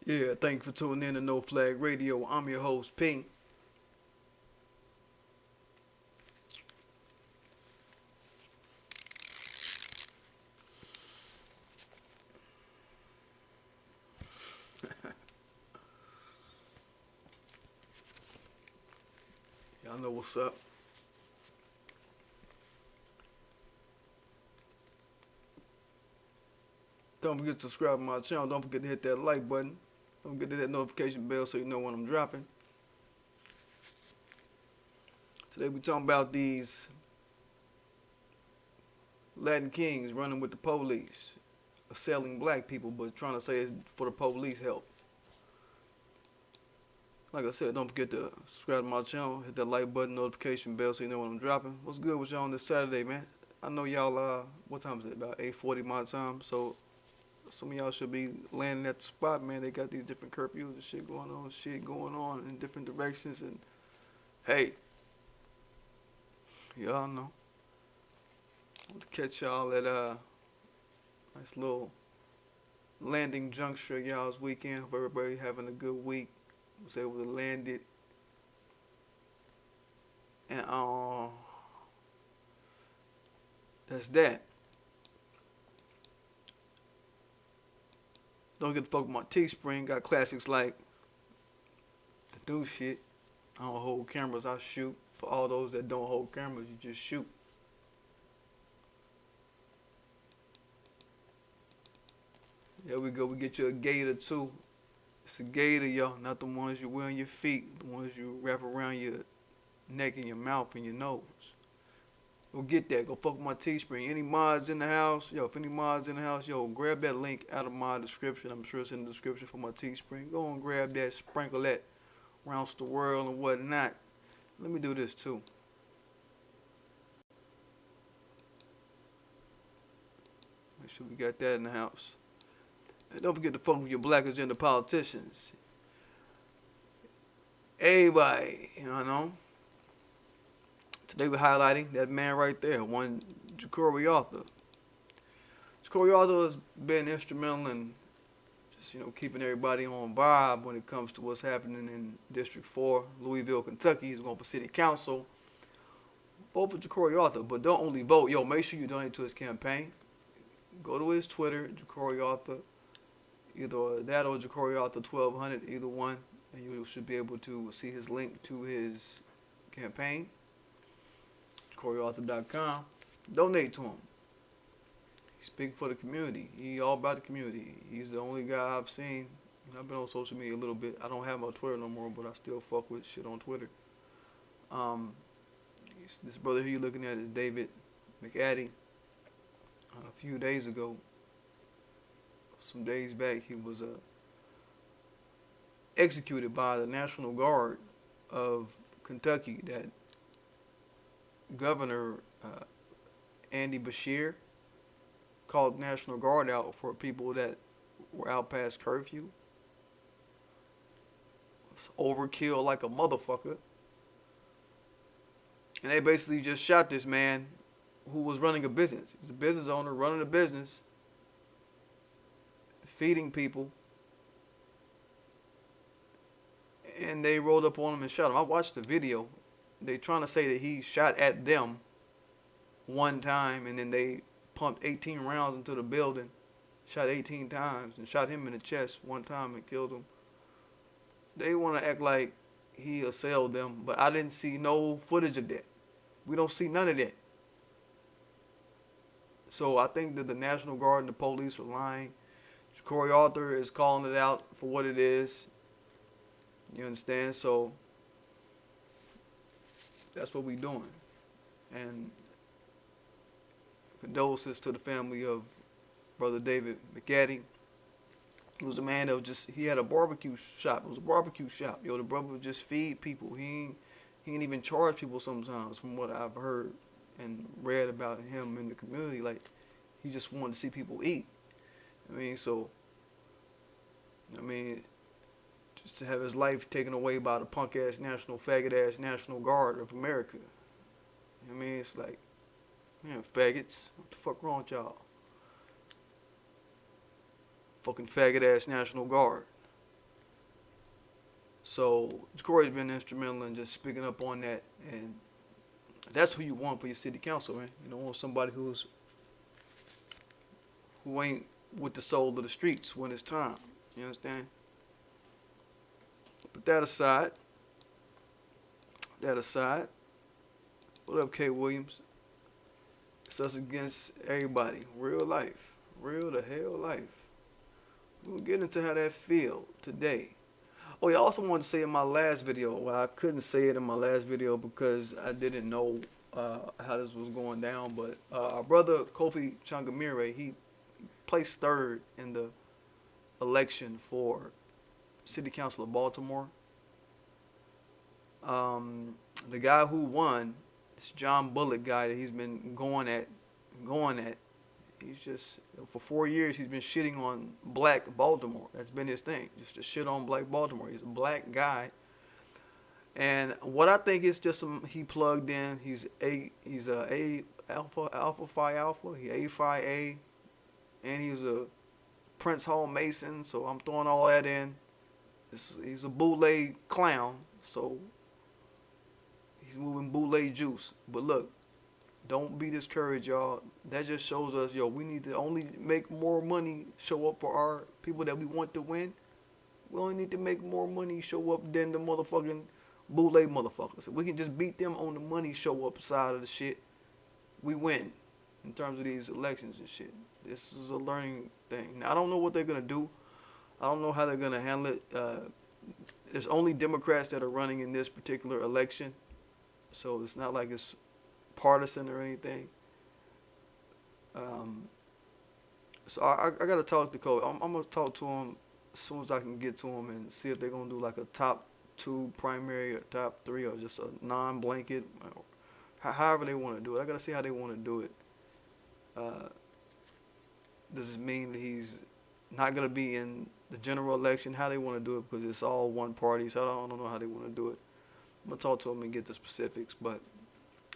Yeah, thank you for tuning in to No Flag Radio. I'm your host, Pink. Y'all know what's up. Don't forget to subscribe to my channel. Don't forget to hit that like button. Don't forget to hit that notification bell so you know when I'm dropping. Today we talking about these Latin kings running with the police, assailing black people, but trying to say it's for the police help. Like I said, don't forget to subscribe to my channel, hit that like button, notification bell so you know when I'm dropping. What's good with y'all on this Saturday, man? I know y'all, what time is it? About 8:40 my time, so some of y'all should be landing at the spot, man. They got these different curfews and shit going on in different directions, and hey, y'all know. I want to catch y'all at nice little landing juncture y'all's weekend. Hope everybody having a good week. Was able to land it, and that's that. Don't get the fuck with my Teespring. Got classics like the new shit. I don't hold cameras, I shoot. For all those that don't hold cameras, you just shoot. There we go. We get you a gator too. It's a gator, y'all, not the ones you wear on your feet, the ones you wrap around your neck and your mouth and your nose. Go get that. Go fuck with my Teespring. Any mods in the house, yo, if any mods in the house, yo, grab that link out of my description. I'm sure it's in the description for my Teespring. Go and grab that, sprinkle that around the world and whatnot. Let me do this too. Make sure we got that in the house. And don't forget to fuck with your black agenda politicians. Everybody, you know. Today we're highlighting that man right there, one Ja'Cory Arthur. Ja'Cory Arthur has been instrumental in just, keeping everybody on vibe when it comes to what's happening in District 4, Louisville, Kentucky. He's going for city council. Vote for Ja'Cory Arthur, but don't only vote. Yo, make sure you donate to his campaign. Go to his Twitter, Ja'Cory Arthur. Either that or Ja'Cory Arthur 1200, either one. And you should be able to see his link to his campaign. Ja'CoryArthur.com. Donate to him. He's speaking for the community. He's all about the community. He's the only guy I've seen. I've been on social media a little bit. I don't have my Twitter no more, but I still fuck with shit on Twitter. This brother here you're looking at is David McAddy. A few days ago, some days back, he was executed by the National Guard of Kentucky. That Governor Andy Beshear called National Guard out for people that were out past curfew. It's overkill like a motherfucker. And they basically just shot this man who was running a business. He's a business owner running a business, feeding people. And they rolled up on him and shot him. I watched the video. They trying to say that he shot at them one time, and then they pumped 18 rounds into the building, shot 18 times, and shot him in the chest one time and killed him. They want to act like he assailed them, but I didn't see no footage of that. We don't see none of that. So I think that the National Guard and the police are lying. Ja'Cory Arthur is calling it out for what it is. You understand? So that's what we doing. And condolences to the family of Brother David McAddy. He was a man that he had a barbecue shop. It was a barbecue shop. Yo, the brother would just feed people. He didn't even charge people sometimes, from what I've heard and read about him in the community. Like, he just wanted to see people eat. Just to have his life taken away by the punk-ass, faggot-ass National Guard of America. It's like, man, faggots, what the fuck wrong with y'all? Fucking faggot-ass National Guard. So Jacory's been instrumental in just speaking up on that, and that's who you want for your city council, man. You don't want somebody who ain't with the soul of the streets when it's time. You understand? But that aside, what up, K. Williams? It's us against everybody. Real life. Real to hell life. We'll get into how that feel today. Oh, yeah, I also wanted to say in my last video, well, I couldn't say it in my last video because I didn't know how this was going down, but our brother Kofi Changamire, he placed third in the election for City Council of Baltimore. The guy who won, this John Bullock guy that he's been going at. He's just, for 4 years, he's been shitting on black Baltimore. That's been his thing, just to shit on black Baltimore. He's a black guy. And what I think is just he plugged in. He's a Alpha Phi Alpha. He A Phi A. And he was a Prince Hall Mason. So I'm throwing all that in. He's a bootleg clown. So he's moving bootleg juice. But look, don't be discouraged, y'all. That just shows us, yo, we need to only make more money show up for our people that we want to win. We only need to make more money show up than the motherfucking bootleg motherfuckers. If we can just beat them on the money show up side of the shit, we win in terms of these elections and shit. This is a learning thing. Now, I don't know what they're going to do. I don't know how they're going to handle it. There's only Democrats that are running in this particular election. So it's not like it's partisan or anything. So I got to talk to Cole. I'm going to talk to him as soon as I can get to him and see if they're going to do like a top 2 primary or top 3 or just a non-blanket. However they want to do it. I got to see how they want to do it. Does it mean that he's not going to be in the general election? How they want to do it, because it's all one party. So I don't know how they want to do it. I'm going to talk to him and get the specifics. But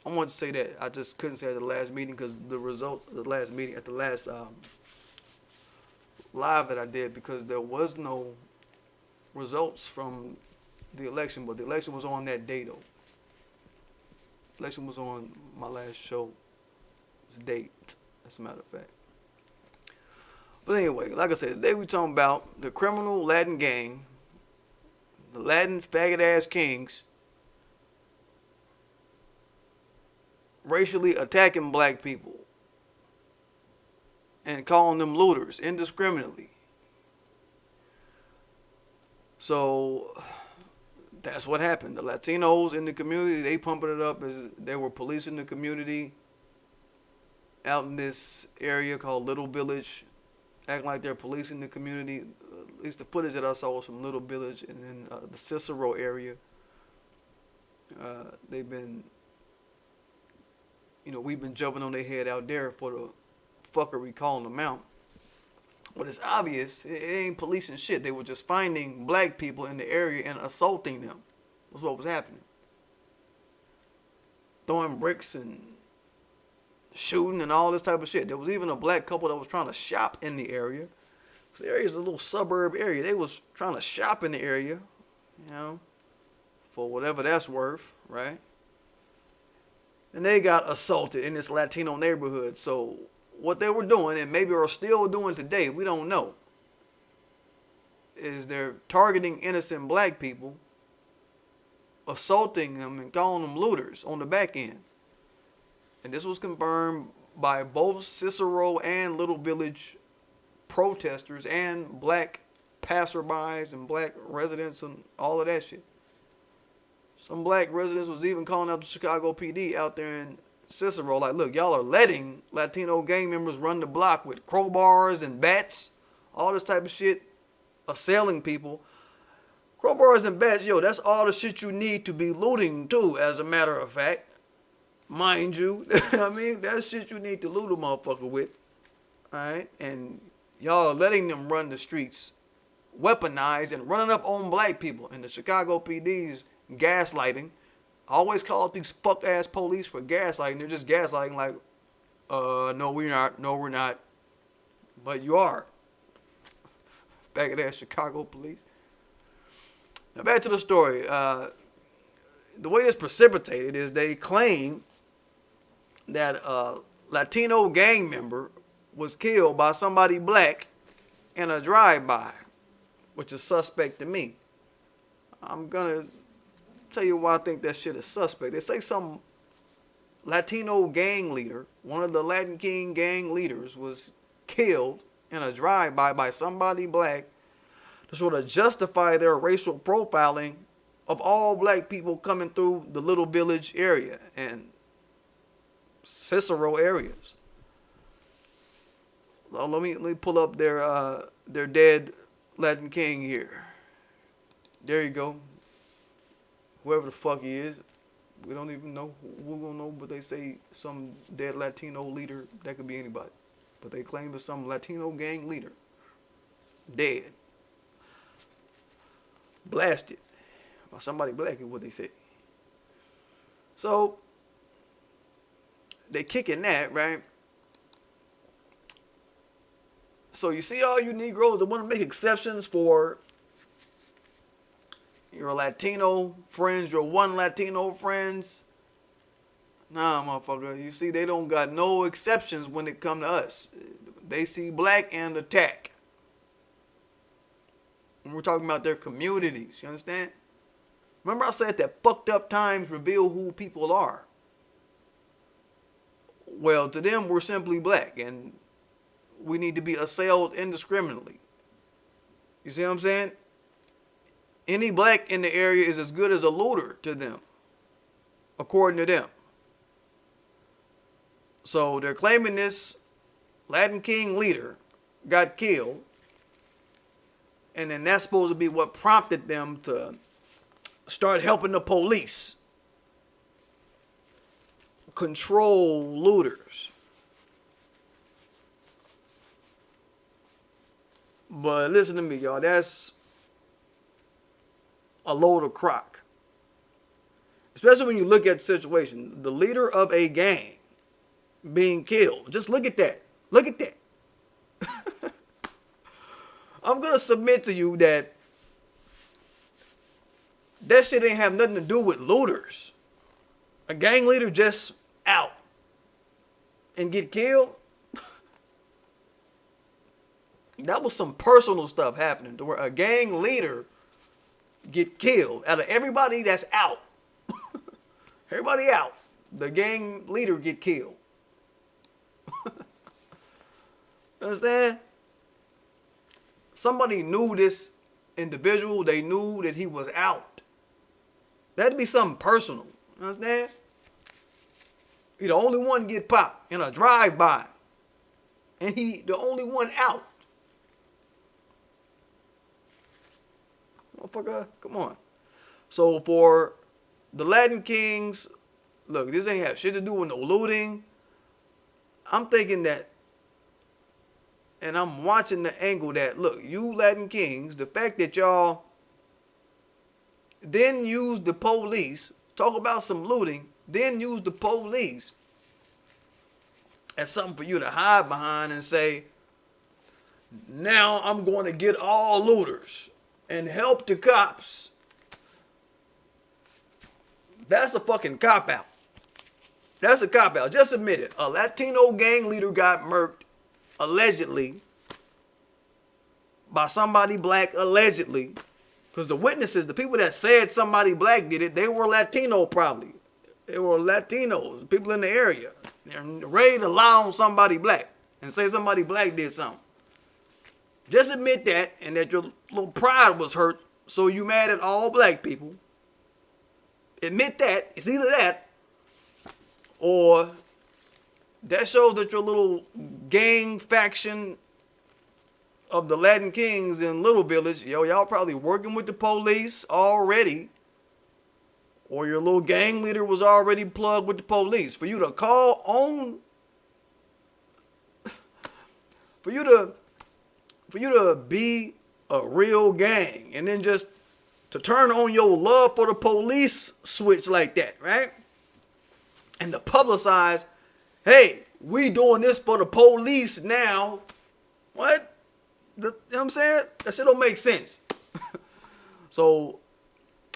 I wanted to say that. I just couldn't say at the last meeting because the results of the last meeting, at the last live that I did, because there was no results from the election, but the election was on that day, though. The election was on my last show. Date, as a matter of fact. But anyway, like I said, today we're talking about the criminal Latin gang, the Latin faggot-ass kings, racially attacking black people and calling them looters indiscriminately. So that's what happened. The Latinos in the community, they pumping it up as they were policing the community out in this area called Little Village, acting like they're policing the community. At least the footage that I saw was from Little Village and then the Cicero area. They've been, we've been jumping on their head out there for the fuckery calling them out. But it's obvious, it ain't policing shit. They were just finding black people in the area and assaulting them. That's what was happening. Throwing bricks and shooting and all this type of shit. There was even a black couple that was trying to shop in the area. The area is a little suburb area. They was trying to shop in the area, for whatever that's worth, right? And they got assaulted in this Latino neighborhood. So what they were doing, and maybe are still doing today, we don't know, is they're targeting innocent black people, assaulting them and calling them looters on the back end. And this was confirmed by both Cicero and Little Village protesters and black passerbys and black residents and all of that shit. Some black residents was even calling out the Chicago PD out there in Cicero, like, look, y'all are letting Latino gang members run the block with crowbars and bats, all this type of shit, assailing people. Crowbars and bats, that's all the shit you need to be looting too, as a matter of fact. Mind you, I mean, that's shit you need to loot a motherfucker with. Alright? And y'all are letting them run the streets, weaponized and running up on black people. And the Chicago PD's gaslighting. I always call out these fuck ass police for gaslighting. They're just gaslighting like, no, we're not. No, we're not. But you are. Faggot ass Chicago police. Now back to the story. The way it's precipitated is they claim that a Latino gang member was killed by somebody black in a drive-by, which is suspect to me. I'm gonna tell you why I think that shit is suspect. They say some Latino gang leader, one of the Latin King gang leaders, was killed in a drive-by by somebody black to sort of justify their racial profiling of all black people coming through the Little Village area and Cicero areas. Well, let me pull up their dead Latin King here. There you go. Whoever the fuck he is, we don't even know. We're gonna know, but they say some dead Latino leader. That could be anybody, but they claim it's some Latino gang leader dead, blasted by somebody black is what they say. So they kicking that, right? So you see all you Negroes that want to make exceptions for your Latino friends, your one Latino friends. Nah, motherfucker. You see, they don't got no exceptions when it come to us. They see black and attack. And we're talking about their communities. You understand? Remember I said that fucked up times reveal who people are. Well, to them, we're simply black. And we need to be assailed indiscriminately. You see what I'm saying? Any black in the area is as good as a looter to them, according to them. So they're claiming this Latin King leader got killed, and then that's supposed to be what prompted them to start helping the police control looters. But listen to me, y'all. That's a load of crock. Especially when you look at the situation. The leader of a gang being killed. Just look at that. Look at that. I'm going to submit to you that that shit ain't have nothing to do with looters. A gang leader just out and get killed. That was some personal stuff happening to where a gang leader get killed out of everybody that's out. Everybody out. The gang leader get killed. Understand? Somebody knew this individual. They knew that he was out. That'd be something personal. Understand? He the only one get popped in a drive-by. And he the only one out. Motherfucker, come on. So for the Latin Kings, look, this ain't have shit to do with no looting. I'm thinking that, and I'm watching the angle that, look, you Latin Kings, the fact that y'all then use the police, talk about some looting, then use the police as something for you to hide behind and say, now I'm going to get all looters and help the cops. That's a fucking cop-out. That's a cop-out. Just admit it. A Latino gang leader got murked, allegedly, by somebody black, allegedly. Because the witnesses, the people that said somebody black did it, they were Latino probably. They were Latinos, people in the area. They're ready to lie on somebody black and say somebody black did something. Just admit that, and that your little pride was hurt, so you mad at all black people. Admit that. It's either that, or that shows that your little gang faction of the Latin Kings in Little Village, y'all probably working with the police already, or your little gang leader was already plugged with the police. For you to call on, for you to be a real gang, and then just to turn on your love for the police switch like that, right? And to publicize, hey, we doing this for the police now. What? You know what I'm saying? That shit don't make sense. So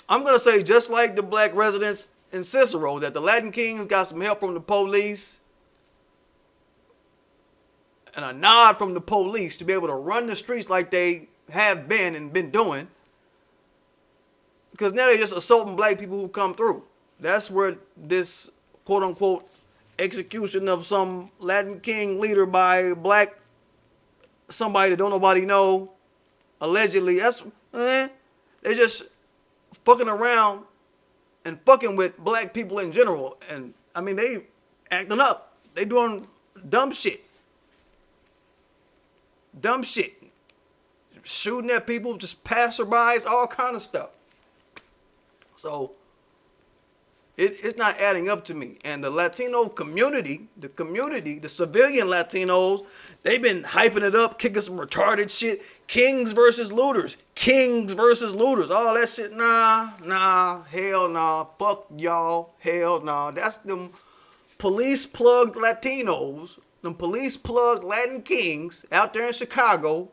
I'm going to say, just like the black residents in Cicero, that the Latin Kings got some help from the police and a nod from the police to be able to run the streets like they have been and been doing. Because now they're just assaulting black people who come through. That's where this quote-unquote execution of some Latin King leader by black somebody that don't nobody know, allegedly, they're just fucking around and fucking with black people in general. And I mean, they acting up. They doing dumb shit. Dumb shit. Shooting at people, just passerbys, all kind of stuff. So it's not adding up to me. And the Latino community, the civilian Latinos, they've been hyping it up, kicking some retarded shit. Kings versus looters. Kings versus looters. All that shit. Nah. Hell nah. Fuck y'all. Hell nah. That's them police plugged Latinos, them police plugged Latin Kings out there in Chicago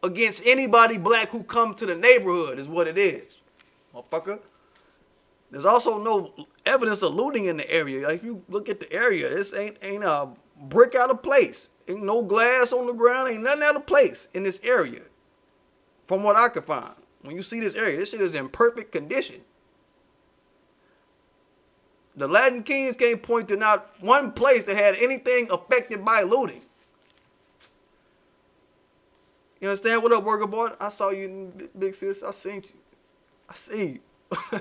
against anybody black who come to the neighborhood is what it is. Motherfucker. There's also no evidence of looting in the area. Like, if you look at the area, this ain't a brick out of place. Ain't no glass on the ground. Ain't nothing out of place in this area. From what I could find. When you see this area, this shit is in perfect condition. The Latin Kings can't point to not one place that had anything affected by looting. You understand? What up, worker boy? I saw you, big sis. I seen you. I see you.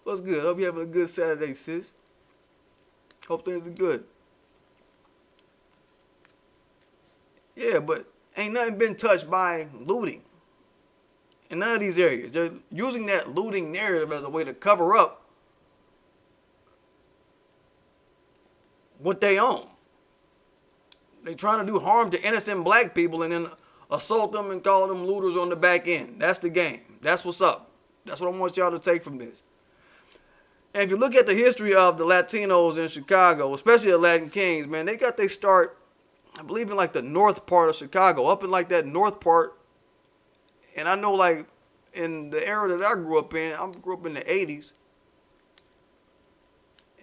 What's good? Hope you're having a good Saturday, sis. Hope things are good. Yeah, but ain't nothing been touched by looting in none of these areas. They're using that looting narrative as a way to cover up what they own. They trying to do harm to innocent black people and then assault them and call them looters on the back end. That's the game. That's what's up. That's what I want y'all to take from this. And if you look at the history of the Latinos in Chicago, especially the Latin Kings, man, they got their start, I believe, in like the north part of Chicago, up in like that north part. And I know, like, in the era that I grew up in, I grew up in the 80s.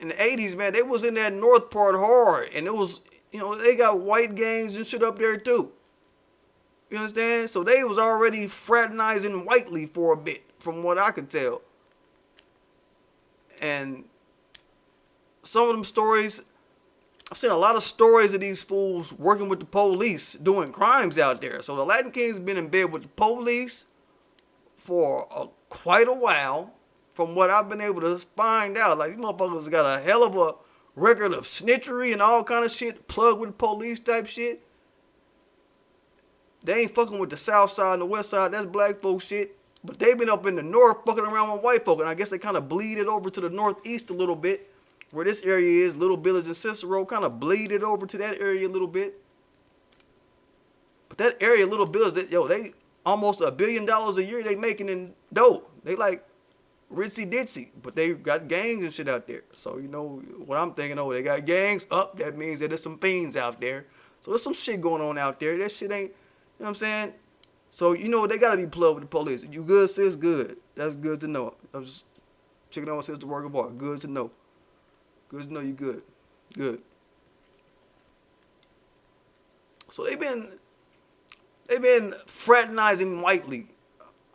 In the 80s, man, they was in that north part hard. And it was, you know, they got white gangs and shit up there too. You understand? So they was already fraternizing whitely for a bit, from what I could tell. And some of them stories, I've seen a lot of stories of these fools working with the police doing crimes out there. So the Latin Kings have been in bed with the police for quite a while, from what I've been able to find out. Like, these motherfuckers got a hell of a record of snitchery and all kind of shit, plugged with the police type shit. They ain't fucking with the south side and the west side. That's black folk shit. But they've been up in the north fucking around with white folk. And I guess they kind of bleeded over to the northeast a little bit. Where this area is, Little Village and Cicero, kind of bleeded over to that area a little bit. But that area, Little Village, they almost $1 billion a year they making in dough. They like ritzy ditzy. But they got gangs and shit out there. So, you know, what I'm thinking, oh, they got gangs up. That means that there's some fiends out there. So there's some shit going on out there. That shit ain't, you know what I'm saying? So, you know, they got to be plugged with the police. You good, sis? Good. That's good to know. I'm just checking on sister worker boy. Good to know. Good to know you good. Good. So they've been fraternizing whitely,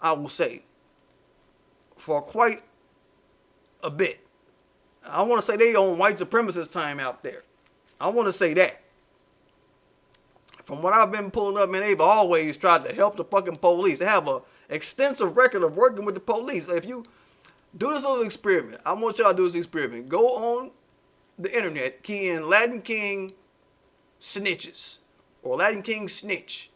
I will say, for quite a bit. I want to say they on white supremacist time out there. I want to say that. From what I've been pulling up, man, they've always tried to help the fucking police. They have an extensive record of working with the police. If you do this little experiment, I want y'all to do this experiment. Go on the internet, key in Latin King snitches or Latin King snitch.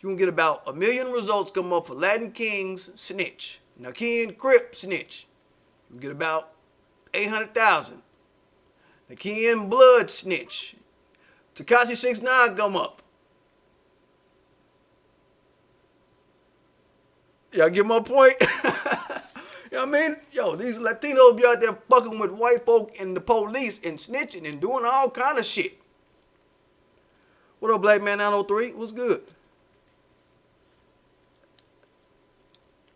You're going to get about 1 million results come up for Latin King's snitch. Now, key in Crip snitch. You get about 800,000. Now, key in Blood snitch. Tekashi 6ix9ine come up. Y'all get my point? You know what I mean? Yo, these Latinos be out there fucking with white folk and the police and snitching and doing all kind of shit. What up, Black Man 903? What's good?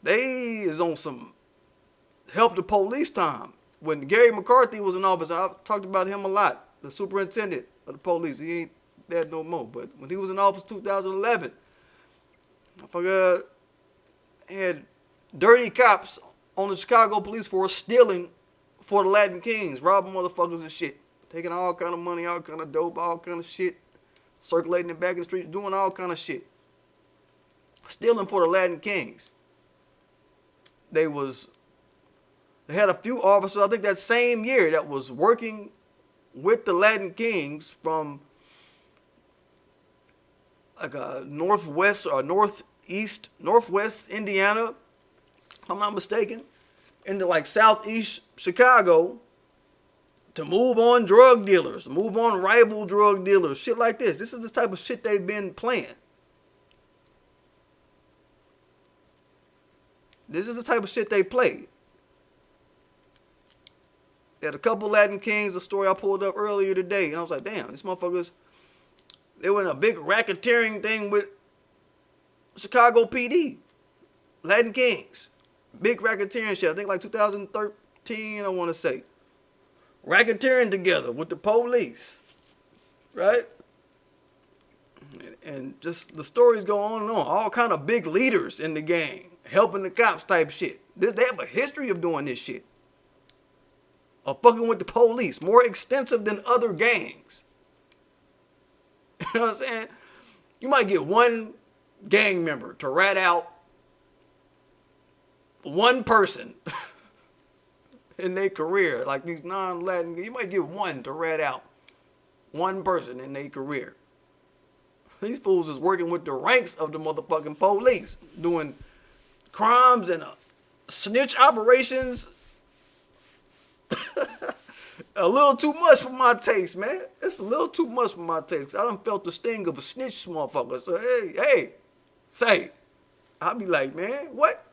They is on some help the police time. When Gary McCarthy was in office, I've talked about him a lot, the superintendent of the police. He ain't that no more. But when he was in office 2011, I had dirty cops on the Chicago police force stealing for the Latin Kings, robbing motherfuckers and shit. Taking all kind of money, all kind of dope, all kind of shit. Circulating it back in the street, doing all kind of shit. Stealing for the Latin Kings. They had a few officers, I think that same year, that was working with the Latin Kings from like a northwest or northwest Indiana, if I'm not mistaken, into like southeast Chicago to move on drug dealers, to move on rival drug dealers, shit like this. This is the type of shit they've been playing. This is the type of shit they played. They had a couple Latin Kings, a story I pulled up earlier today, and I was like, damn, these motherfuckers, they were in a big racketeering thing with Chicago PD. Latin Kings. Big racketeering shit. I think like 2013, I want to say. Racketeering together with the police. Right? And just the stories go on and on. All kind of big leaders in the gang. Helping the cops type shit. They have a history of doing this shit. Of fucking with the police. More extensive than other gangs. You know what I'm saying? You might get one gang member to rat out one person in their career. Like these non-Latin, you might get one to rat out one person in their career. These fools is working with the ranks of the motherfucking police. Doing crimes and snitch operations. A little too much for my taste, man. It's a little too much for my taste. I done felt the sting of a snitch motherfucker. So, say. I'll be like, man, what?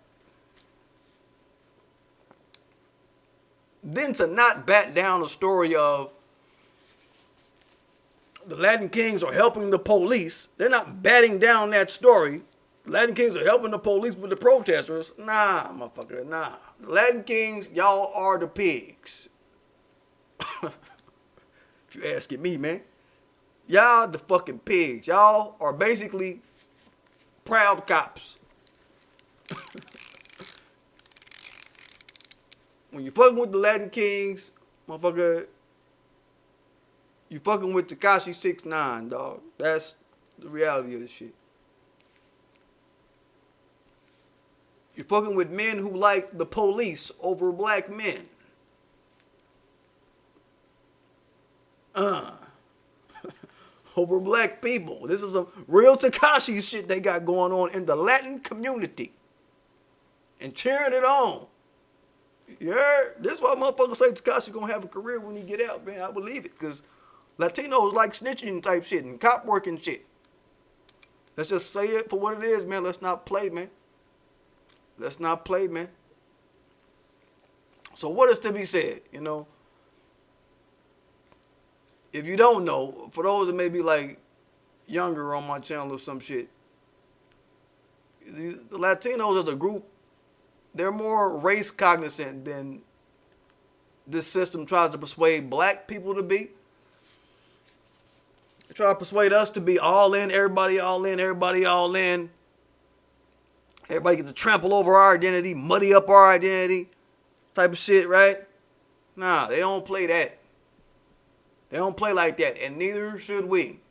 Then to not bat down the story of the Latin Kings are helping the police. They're not batting down that story. The Latin Kings are helping the police with the protesters. Nah, motherfucker, nah. The Latin Kings, y'all are the pigs. If you asking me, man. Y'all the fucking pigs. Y'all are basically proud cops. When you fucking with the Latin Kings, motherfucker, you fucking with Tekashi 6ix9ine, dog. That's the reality of this shit. You're fucking with men who like the police over black men. Over black people. This is a real Tekashi shit they got going on in the Latin community. And cheering it on. You heard? This is why motherfuckers say Tekashi gonna have a career when he get out, man. I believe it. Because Latinos like snitching type shit and cop work and shit. Let's just say it for what it is, man. Let's not play, man. Let's not play, man. So what is to be said, you know? If you don't know, for those that may be like younger on my channel or some shit, the Latinos as a group, they're more race cognizant than this system tries to persuade black people to be. They try to persuade us to be all in, everybody all in, everybody all in. Everybody gets to trample over our identity, muddy up our identity, type of shit, right? Nah, they don't play that. They don't play like that, and neither should we.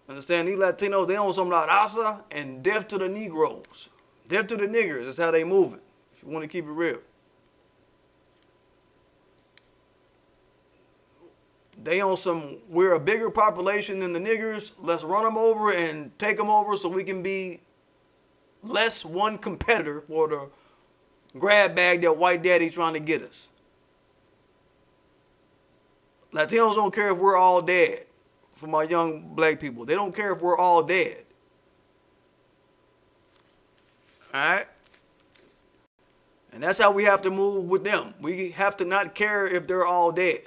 Understand? These Latinos, they on some like Asa and death to the Negroes. Death to the niggers. That's how they moving, if you want to keep it real. They on some, we're a bigger population than the niggers. Let's run them over and take them over so we can be less one competitor for the grab bag that white daddy trying to get us. Latinos don't care if we're all dead. For my young black people, they don't care if we're all dead. All right? And that's how we have to move with them. We have to not care if they're all dead.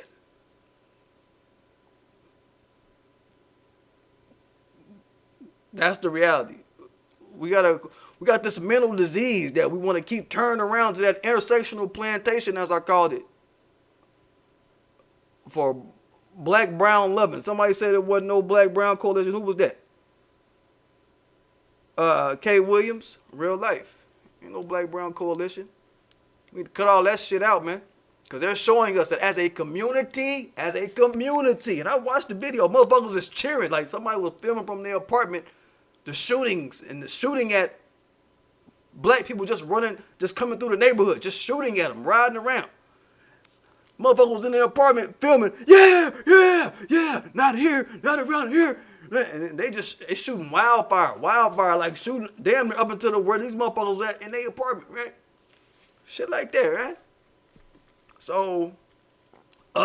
That's the reality. We gotta We got this mental disease that we want to keep turning around to that intersectional plantation, as I called it, for black-brown loving. Somebody said there wasn't no black-brown coalition. Who was that? K. Williams, real life. Ain't no black-brown coalition. We need to cut all that shit out, man. Because they're showing us that as a community, and I watched the video, motherfuckers was cheering like somebody was filming from their apartment, the shootings and the shooting at black people just running, just coming through the neighborhood, just shooting at them, riding around. Motherfuckers was in their apartment filming, yeah, not here, not around here. And they shooting wildfire, like shooting damn near up into where these motherfuckers was at in their apartment, right? Shit like that, right? So, you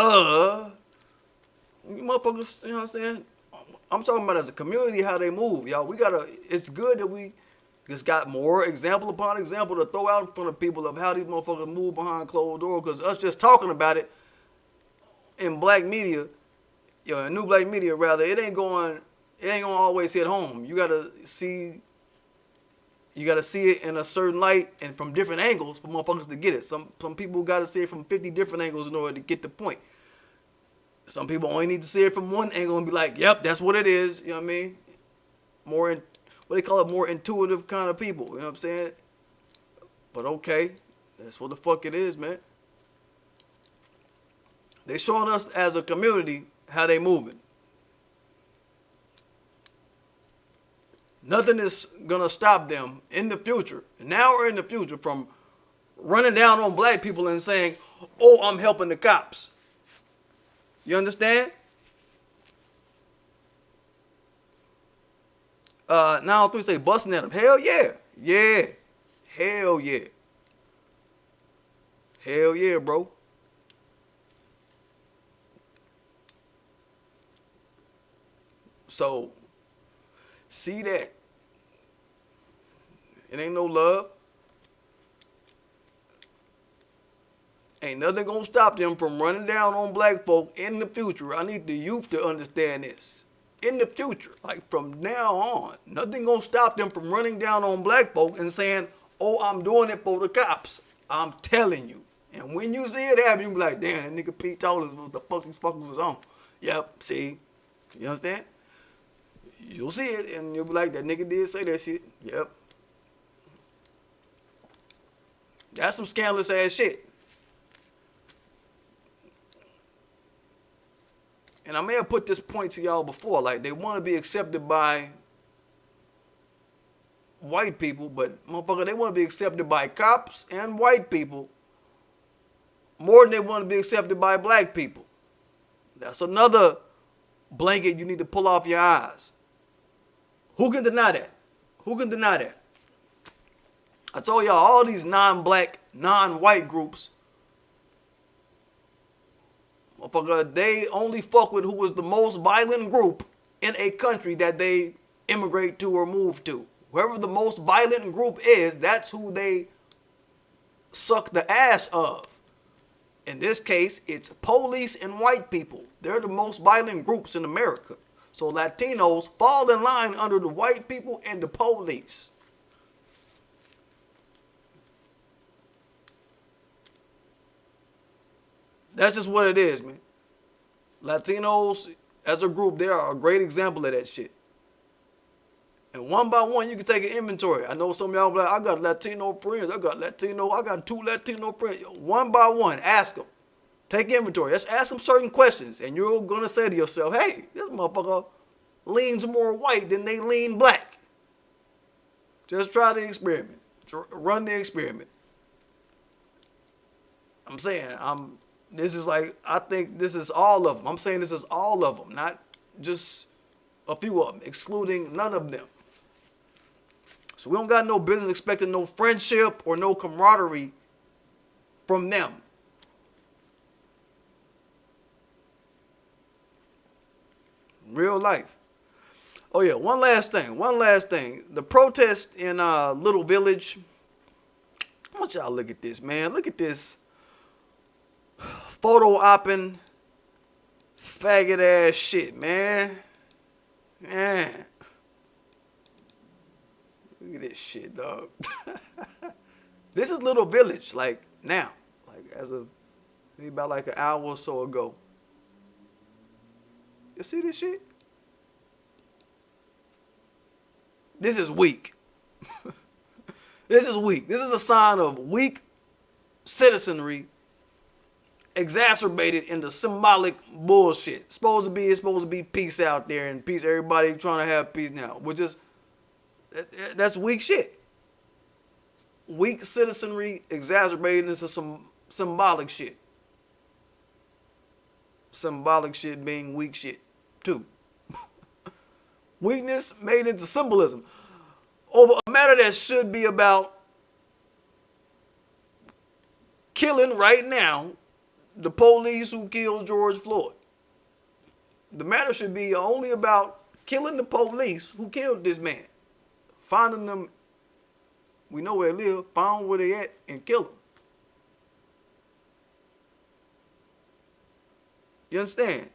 motherfuckers, you know what I'm saying? I'm talking about as a community how they move, y'all. It's good that we just got more example upon example to throw out in front of people of how these motherfuckers move behind closed doors. Because us just talking about it in black media, in new black media rather, it ain't gonna always hit home. You gotta see it in a certain light and from different angles for motherfuckers to get it. Some people gotta see it from 50 different angles in order to get the point. Some people only need to see it from one angle and be like, yep, that's what it is. You know what I mean? What they call it, more intuitive kind of people. You know what I'm saying? But okay, that's what the fuck it is, man. They showing us as a community how they moving. Nothing is gonna stop them in the future, now or in the future, from running down on black people and saying, oh, I'm helping the cops. You understand? 903 say busting at them. Hell yeah. Yeah. Hell yeah. Hell yeah, bro. So, see that. It ain't no love. Ain't nothing gonna stop them from running down on black folk in the future. I need the youth to understand this. In the future, like from now on, nothing gonna stop them from running down on black folk and saying, oh, I'm doing it for the cops. I'm telling you. And when you see it happen, you be like, damn, that nigga Pete told us what the fuck these fuckers was on. Yep, see? You understand? You'll see it, and you'll be like, that nigga did say that shit. Yep. That's some scandalous ass shit. And I may have put this point to y'all before, like they want to be accepted by white people, but motherfucker, they want to be accepted by cops and white people more than they want to be accepted by black people. That's another blanket you need to pull off your eyes. Who can deny that? Who can deny that? I told y'all, all these non-black, non-white groups, motherfucker, they only fuck with who is the most violent group in a country that they immigrate to or move to. Whoever the most violent group is, that's who they suck the ass of. In this case, it's police and white people. They're the most violent groups in America. So Latinos fall in line under the white people and the police. That's just what it is, man. Latinos, as a group, they are a great example of that shit. And one by one, you can take an inventory. I know some of y'all be like, I got Latino friends. I got 2 Latino friends. One by one, ask them. Take inventory. Just ask them certain questions. And you're going to say to yourself, hey, this motherfucker leans more white than they lean black. Just try the experiment. Run the experiment. I'm saying, I think this is all of them. I'm saying this is all of them, not just a few of them, excluding none of them. So we don't got no business expecting no friendship or no camaraderie from them. Real life. Oh yeah, one last thing. The protest in Little Village. I want y'all to look at this, man. Look at this photo-opping, faggot ass shit, man. Man. Look at this shit, dog. This is Little Village, like now, like as of maybe about like an hour or so ago. You see this shit? This is weak. This is weak. This is a sign of weak citizenry exacerbated into symbolic bullshit. It's supposed to be peace out there and peace. Everybody trying to have peace now, which is that's weak shit. Weak citizenry exacerbated into some symbolic shit. Symbolic shit being weak shit too. Weakness made into symbolism over a matter that should be about killing right now the police who killed George Floyd. The matter should be only about killing the police who killed this man. Finding them, we know where they live, find where they at, and kill them. You understand?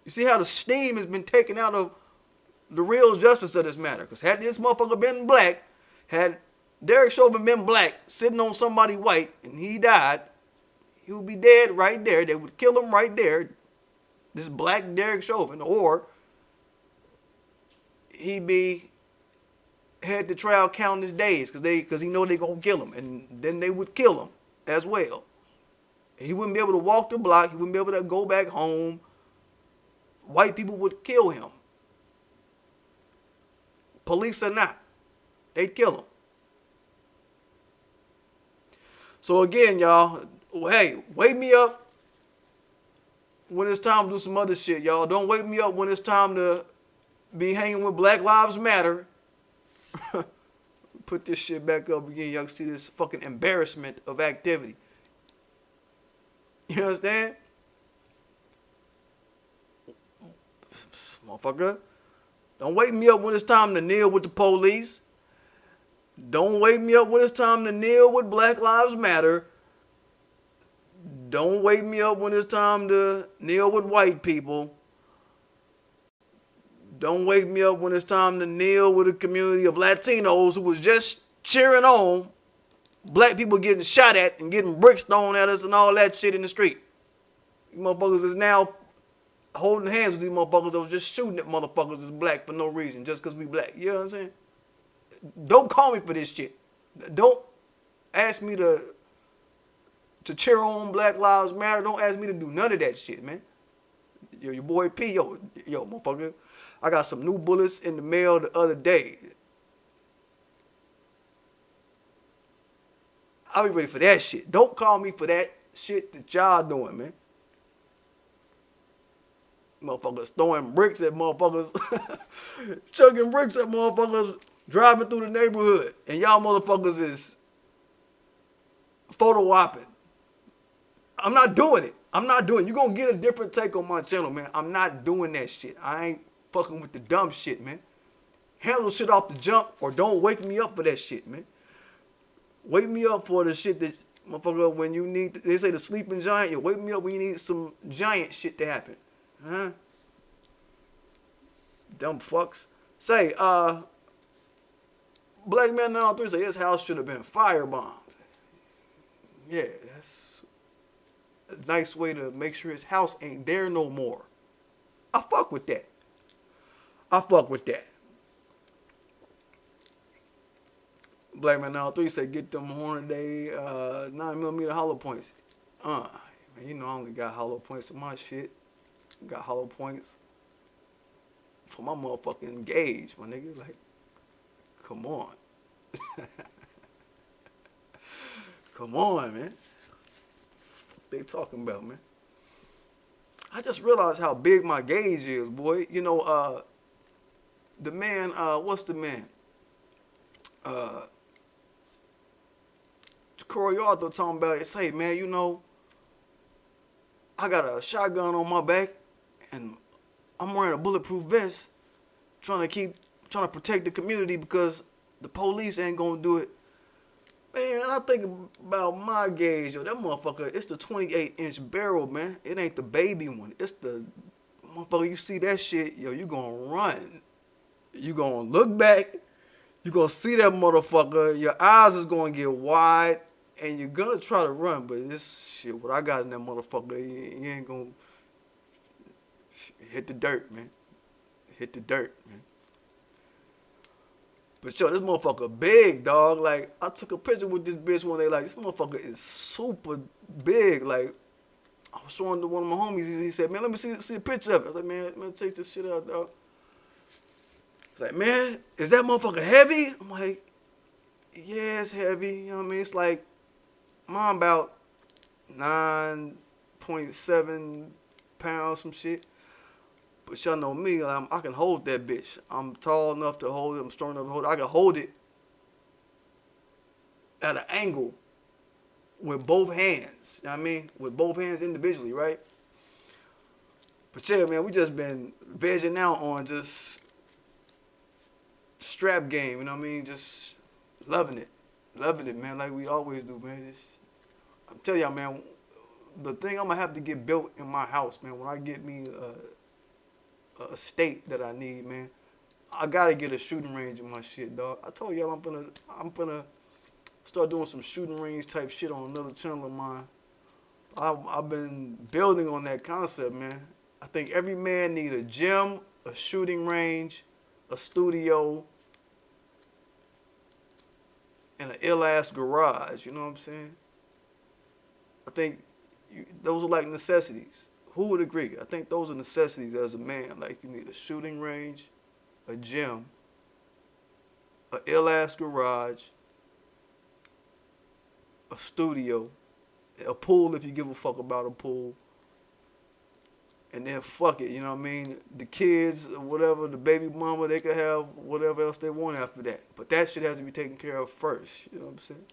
You see how the steam has been taken out of the real justice of this matter. Because had this motherfucker been black, had Derek Chauvin been black, sitting on somebody white, and he died, he would be dead right there. They would kill him right there, this black Derek Chauvin, or he'd be had the trial counting his days because he know they gonna kill him, and then they would kill him as well. He wouldn't be able to walk the block. He wouldn't be able to go back home. White people would kill him. Police or not, they'd kill him. So again, y'all, hey, wake me up when it's time to do some other shit, y'all. Don't wake me up when it's time to be hanging with Black Lives Matter. Put this shit back up again. Y'all can see this fucking embarrassment of activity. You understand? Motherfucker. Don't wake me up when it's time to kneel with the police. Don't wake me up when it's time to kneel with Black Lives Matter. Don't wake me up when it's time to kneel with white people. Don't wake me up when it's time to kneel with a community of Latinos who was just cheering on black people getting shot at and getting bricks thrown at us and all that shit in the street. These motherfuckers is now holding hands with these motherfuckers that was just shooting at motherfuckers that's black for no reason, just because we black. You know what I'm saying? Don't call me for this shit. Don't ask me to cheer on Black Lives Matter. Don't ask me to do none of that shit, man. Yo, your boy P, yo, motherfucker. I got some new bullets in the mail the other day. I'll be ready for that shit. Don't call me for that shit that y'all doing, man. Motherfuckers throwing bricks at motherfuckers. Chucking bricks at motherfuckers driving through the neighborhood. And y'all motherfuckers is photo opping. I'm not doing it. I'm not doing it. You're going to get a different take on my channel, man. I'm not doing that shit. I ain't fucking with the dumb shit, man. Handle shit off the jump or don't wake me up for that shit, man. Wake me up for the shit that, motherfucker, when you need, they say the sleeping giant, you wake me up when you need some giant shit to happen. Huh? Dumb fucks. Say, Black Man 903 say his house should have been firebombed. Yeah, that's a nice way to make sure his house ain't there no more. I fuck with that. I fuck with that. Black Man 903 say get them Hornaday 9mm hollow points. Man, you know I only got hollow points in my shit. Got hollow points for my motherfucking gauge, my nigga. Like, come on. Come on, man. What they talking about, man? I just realized how big my gauge is, boy. You know, the man, what's the man? Corey Arthur talking about it. Say, man, you know, I got a shotgun on my back and I'm wearing a bulletproof vest trying to protect the community because the police ain't gonna do it. Man, I think about my gauge, yo, that motherfucker, it's the 28-inch barrel, man. It ain't the baby one. It's the motherfucker, you see that shit, yo, you gonna run. You gonna look back, You're gonna see that motherfucker. Your eyes is gonna get wide, and you're gonna try to run. But this shit, what I got in that motherfucker, you ain't gonna hit the dirt, man. Hit the dirt, man. But yo, this motherfucker big, dog. Like, I took a picture with this bitch one day. Like, this motherfucker is super big. Like, I was showing to one of my homies. He said, man, let me see a picture of it. I was like, man, take this shit out, dog. He's like, man, is that motherfucker heavy? I'm like, yeah, it's heavy. You know what I mean? It's like, mine about 9.7 pounds, some shit. But y'all know me, I can hold that bitch. I'm tall enough to hold it. I'm strong enough to hold it. I can hold it at an angle with both hands. You know what I mean? With both hands individually, right? But yeah, man, we just been vegging out on just strap game. You know what I mean? Just loving it. Loving it, man, like we always do, man. I'm telling y'all, man, the thing I'm going to have to get built in my house, man, when I get me a state that I need, man, I gotta get a shooting range in my shit, dog. I told y'all I'm gonna start doing some shooting range type shit on another channel of mine. I've been building on that concept, man. I think every man need a gym, a shooting range, a studio, and an ill-ass garage. You know what I'm saying? I think those are like necessities. Who would agree? I think those are necessities as a man. Like, you need a shooting range, a gym, an ill-ass garage, a studio, a pool if you give a fuck about a pool, and then fuck it, you know what I mean? The kids, or whatever, the baby mama, they could have whatever else they want after that. But that shit has to be taken care of first, you know what I'm saying?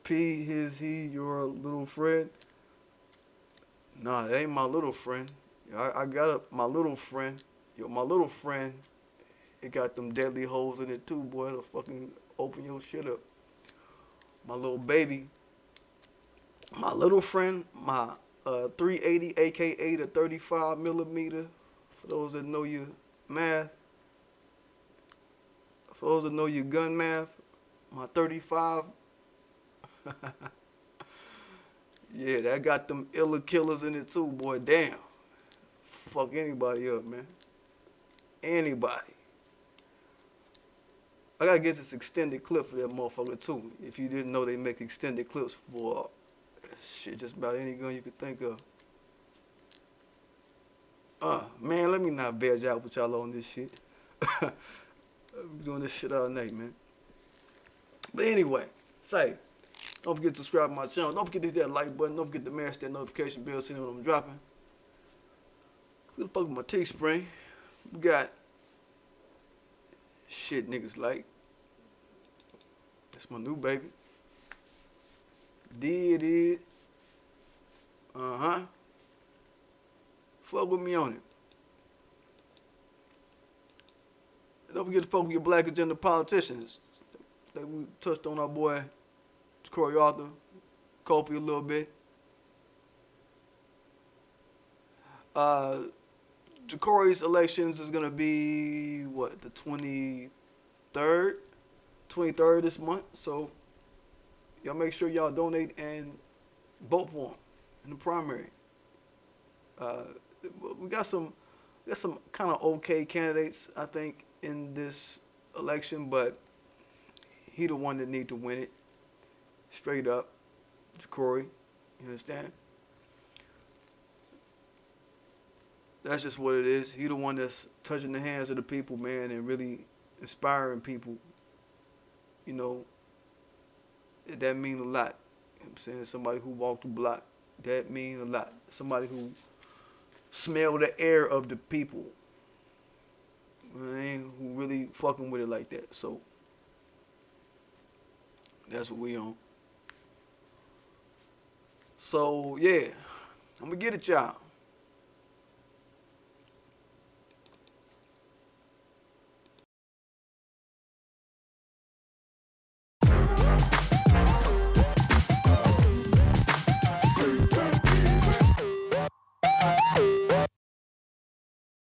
P, he, your little friend? Nah, that ain't my little friend. I got my little friend. Yo, my little friend, it got them deadly holes in it too, boy. It'll fucking open your shit up. My little baby. My little friend, my 380, aka the 35 millimeter. For those that know your math. For those that know your gun math, my 35. Yeah, that got them illa killers in it too, boy. Damn. Fuck anybody up, man. Anybody. I gotta get this extended clip for that motherfucker too. If you didn't know, they make extended clips for shit, just about any gun you could think of. Man, let me not veg out with y'all on this shit. I'm doing this shit all night, man. But anyway, say, don't forget to subscribe to my channel. Don't forget to hit that like button. Don't forget to mash that notification bell so you know when I'm dropping. Who the fuck with my Teespring? We got shit niggas like. That's my new baby. Did it. Fuck with me on it. Don't forget to fuck with your black agenda politicians. Like we touched on our boy Corey Arthur, Kofi a little bit. Corey's elections is gonna be what, the 23rd this month. So y'all make sure y'all donate and vote for him in the primary. We got some kind of okay candidates, I think, in this election, but he the one that need to win it. Straight up, Corey. You understand? That's just what it is. He the one that's touching the hands of the people, man, and really inspiring people. You know, that means a lot. You know what I'm saying? Somebody who walked the block, that means a lot. Somebody who smell the air of the people. Man, who really fucking with it like that. So that's what we on. So yeah, I'm gonna get it, y'all.